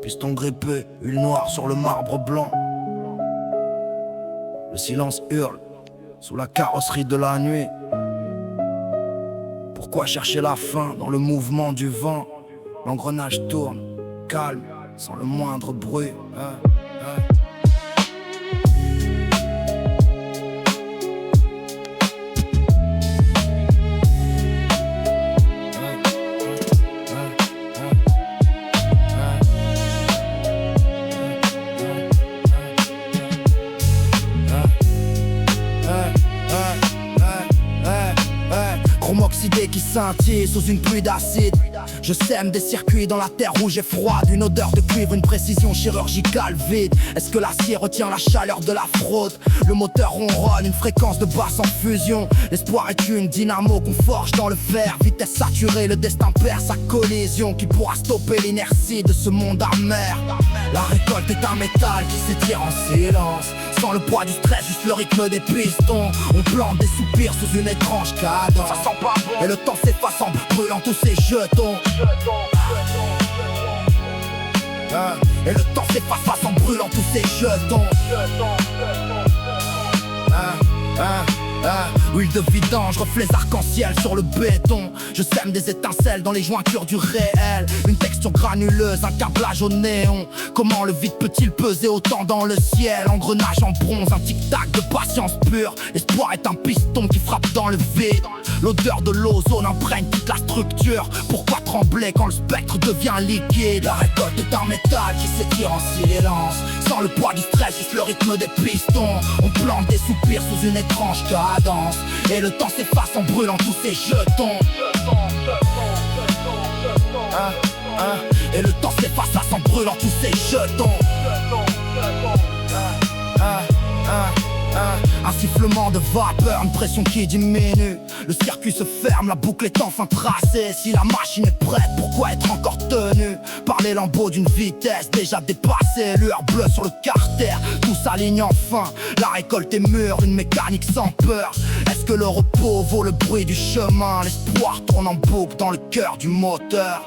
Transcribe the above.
piston grippé, huile noire sur le marbre blanc. Le silence hurle sous la carrosserie de la nuit. Pourquoi chercher la fin dans le mouvement du vent? L'engrenage tourne, calme, sans le moindre bruit. Chrome oxydé qui scintille sous une pluie d'acide. Je sème des circuits dans la terre rouge et froide. Une odeur de cuivre, une précision chirurgicale vide. Est-ce que l'acier retient la chaleur de la fraude? Le moteur ronronne, une fréquence de basse en fusion. L'espoir est une dynamo qu'on forge dans le fer. Vitesse saturée, le destin perd sa collision. Qui pourra stopper l'inertie de ce monde amer? La récolte est un métal qui s'étire en silence. Sans le poids du stress, juste le rythme des pistons. On plante des soupirs sous une étrange cadence. Ça sent pas bon. Et le temps s'efface en brûlant tous ces jetons. Et le temps s'efface en brûlant tous ces jetons. Huile de vidange, reflets arc-en-ciel sur le béton. Je sème des étincelles dans les jointures du réel. Une texture granuleuse, un câblage au néon. Comment le vide peut-il peser autant dans le ciel? Engrenage en bronze, un tic-tac de patience pure. L'espoir est un piston qui frappe dans le vide. L'odeur de l'ozone imprègne toute la structure. Pourquoi trembler quand le spectre devient liquide? La récolte est un métal qui s'étire en silence. Sans le poids du stress, juste le rythme des pistons. On plante des soupirs sous une étrange cadence. Et le temps s'efface en brûlant tous ces jetons. Et le temps s'efface en brûlant tous ces jetons. Un sifflement de vapeur, une pression qui diminue. Le circuit se ferme, la boucle est enfin tracée. Si la machine est prête, pourquoi être encore tenue par les lambeaux d'une vitesse déjà dépassée? Lueur bleue sur le carter, tout s'aligne enfin. La récolte est mûre, une mécanique sans peur. Est-ce que le repos vaut le bruit du chemin? L'espoir tourne en boucle dans le cœur du moteur.